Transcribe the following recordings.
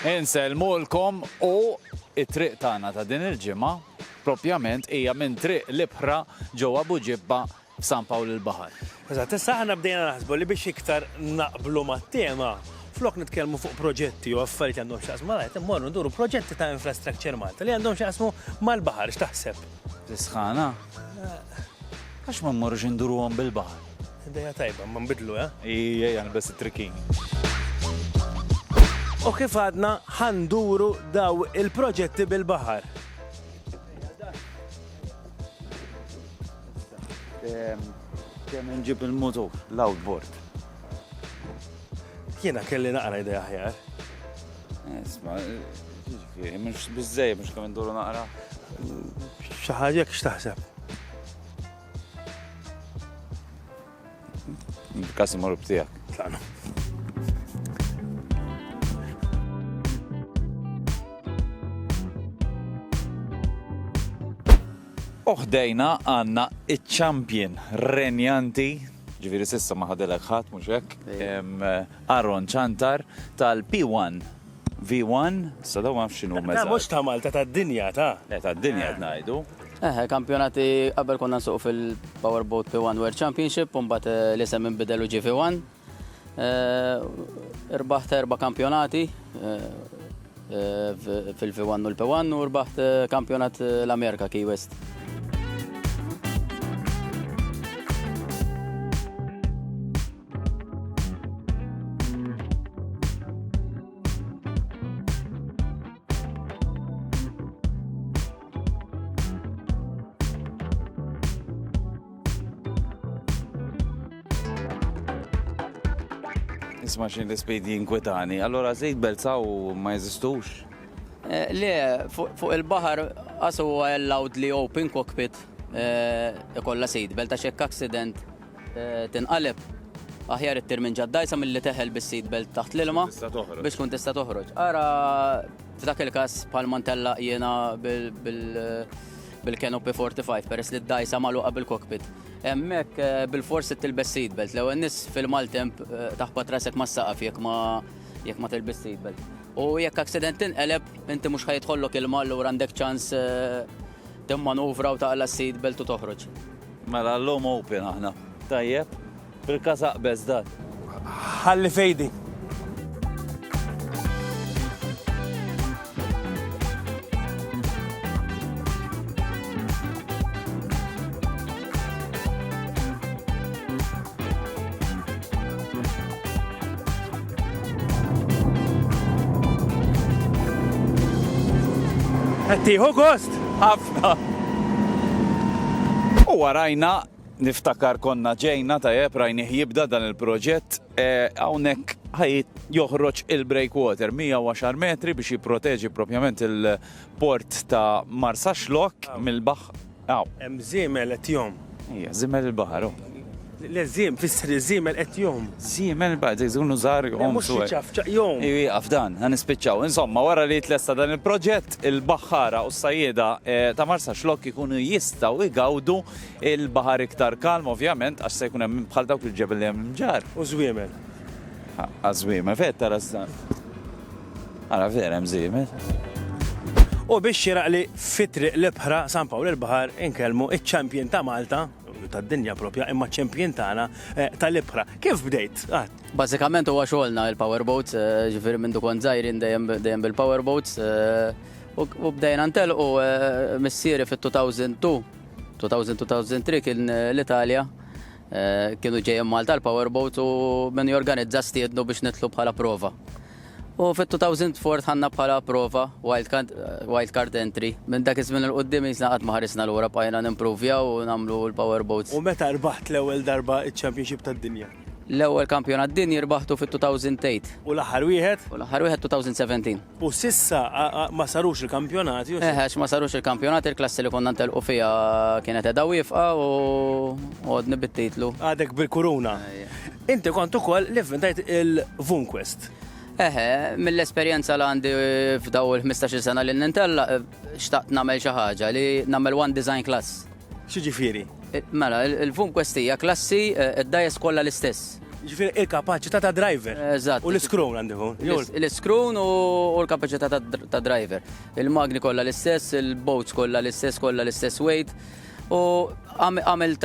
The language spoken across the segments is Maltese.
Inselmulkom u it-triq tagħna ta' din il-ġimgħa propjament hija minn triq l-ibħra ġewwa Abu Ġibba f'San Pawl il-Baħar. Eżatt, issa aħna bdejna naħsbu li biex iktar naqblu mat-tema flok nitkellmu fuq proġetti u affarijiet għandhom x'jaqsmu mal-ħajt immorru nduru proġetti ta' infrastructure Malta li għandhom x'jaqsmu mal-baħar x'taħseb? Tisħana? Għax ma mmorrux induruhom bil-baħar. Dejja tajba, ma nbidlu, ja? Ija nbes it-trikin. U kif għadna ħanduru daw il-proġetti bil-baħar. Kemm nġib il-motor, l-outboard. Jiena kelli naqra idea aħjar. Isma', ġifieri, mhux biżejjed mhux kemm induru naqra. Xi ħaġa jekk x'taħseb? Kasi morru b'tiegħek. Tlaqna. Uħdejna għandna iċ-champion renjanti, ġifieri s'issa ma ħadelek ħadd mhux hekk, Aron Ċantar tal-P1. V1, sa daw ma nafx x'inhu Da mhux ta' Malta tad-dinja ta'. Le tad-dinja qed ngħidu. Kampjonati qabel konna nsuq fil-Powerboat P1 World Championship, u mbagħad l-isem inbidel u ġie V1. Irbaħt 4 kampjonati fil-V1 u l-P1 u rbaħt kampjonat l-Amerika Key West. Isma' xin l-ispejdi jinkwetani, allora seat belts hawn ma jeżistux? Le, fuq il-baħar għasu allowed li open cockpit ikolla seat belt għax hekk accident tinqaleb aħjar ittir minn ġaddajsa milli teħel bis-seat belt taħt l-ilma biex tkun tista' toħroġ. Ara f'dak il-każ bħal mantella jiena bil-Canopy 45 peress li d-dajsa magħluqa bil-cockpit. Hemmhekk bil-forsi tilbes seat belt. L-ewwel nies fil-maltemp taħbad rasek mas-saqaf jekk ma tilbes seat belt. U jekk accident tinqeleb, inti mhux ħajtħollok ilma allura għandek ċans timmanuvra u taqla s-seat belt u toħroġ. Mela l-lum open aħna. Tajjeb, bil-każ aqbeż dan. Ħalli fejdi. Għattiħu kost? Ħafna. U għarajna, niftakar konna ġejna tajjeb rajni jibda dan il-proġett, hawnhekk ħajt joħroġ il-breakwater 110 metri biex jipproteġi propjament il-port ta' Marsaxlok mill-baħħ. Hemm żiemel qed jom. Hija, żiemel il-baħar. Le żiem fisser żiemel qed jom. Żiemel il-baħar, żgħunu żgħar Mhux ċaf jom. Iwieqaf dan, ħanispiċċaw. Insomma, wara li tlesta dan il-proġett, il-baħħara u s-sajjeda ta' Marsaxlok ikunu jistgħu igawdu il-baħar iktar kalm, ovvjament, għax se jkun hemm bħal dawk il-ġebel li hemm ġar. U żwiemel. Żwiemel, fejn tara stan. Ara vera hemm żiemel. U biex xiraqli fit-triq l-ibħra San Pawl il-Baħar inkellmu iċ-champion ta' Malta tad-dinja propja imma ċempjien tagħna tal-ibħra. Kif bdejt? Bażikament huwa xogħolna il-powerboats, ġifieri minn kont żgħirin dejjem bil-powerboats u bdejna ntelqu missieri fit-2002, 2003 kien l-Italja kienu ġejjem Malta l-powerboat u min jorganizza stiednu biex nitlu bħala prova. U fit-2004 ħanna bħala prova wildcard entry. Minn dak iż-żmien il-qudiem jisna qatt ma ħarisna lura bqajna nimprovjaw u nagħmlu l-powerboats. U meta rbaħt l-ewwel darba iċ-championship tad-dinja? L-ewwel kampjonat dinji rbaħtu fit-2008. U l-aħħar wieħed? U l-aħħar wieħed 2017. U sissa ma sarux il-kampjonati? Għax ma sarux il-kampjonati, il-klassi li konna ntelqu fiha kienet edha wifqa u għodni bit-titlu. Għadek bil-kuruna. Inti kont ukoll li fventajt il-VunQuest. Mill-esperjenza li għandi f'daw il-15 sena li n-nintella, xtaqt namel xi ħaġa li namel one design class. Xi ġifieri? Mela, il-VunQuest hija klassi id-dajes kollha l-istess. Ġifieri il-kapaċità ta' driver. Eżatt. U l-scroll għandihom. L-screwn u l-kapacità ta' driver. Il-magni kollha l-istess, il-boats kollha l-istess weight. U għamil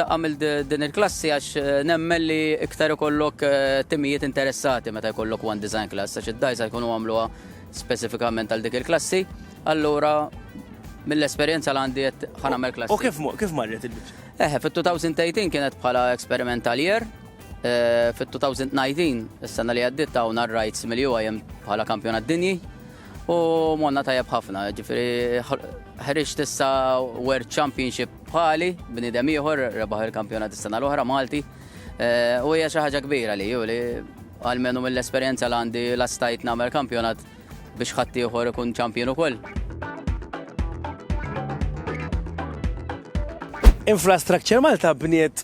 din il-klassi għax nemmen li iktar ikollok timijiet interessati meta jkollok one design class, għax id-dajsa jkunu għamluha specifikament għal dik il-klassi. Allura mill-esperjenza l għandi ħanamel klassi. U kif marret il-biċċa? Fit-2018 kienet bħala experimental year. Fit-2019, is-sena li għaddit tawna r-rights mill-UIM bħala kampjonat dinji u monna tajab ħafna. Ġifiri ħriġt issa World Championship bħali b'nidem ieħor rebaħ il-kampjonat is-sena l-oħra Malti. U hija xi ħaġa kbira li għalmenu mill-esperjenza li għandi lastajt nagħmel kampjonat biex ħadd ieħor ikun champion ukoll. Infrastructure Malta bniet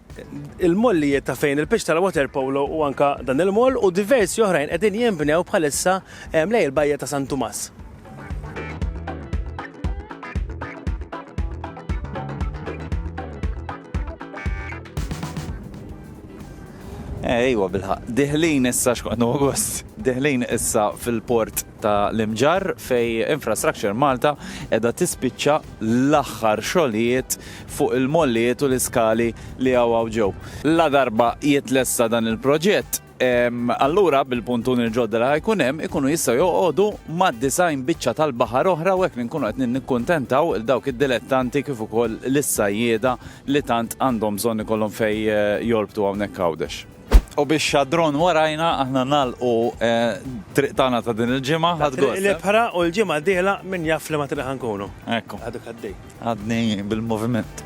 il-mollijiet ta' fejn il-pitch tal-water polo u anka dan il-moll u diversi oħrajn qegħdin jinbnew bħalissa lej il-bajja ta' San Tumas. Ejwa bilħaq, diħlin issa xkoqnu August, diħlin issa fil-port ta' l-Imġar fej Infrastructure Malta edha tispiċċa l-aħħar xogħlijiet fuq il-mollijiet u l-iskali li għaw ġew. La darba jitlessa dan il-proġett, allura bil-puntuni l-ġodda li ħajkun hemm ikunu jistgħu joqogħdu mad-design biċċa tal-baħar oħra u hekk nkunu qed nikkuntentaw dawk id-dilettanti kif ukoll l-issajjieda li tant għandhom bżonn ikollhom fej jorbtu hawnhekk Għawdex. U biex xadron warajna aħna nagħlqu triqtana ta' din il-ġimgħa ħadgost. Il-bħra u l-ġimgħa d-dieħla min jaf li ma triq ħankunu. Ekku. Għaduk għaddej. Għadni bil-moviment.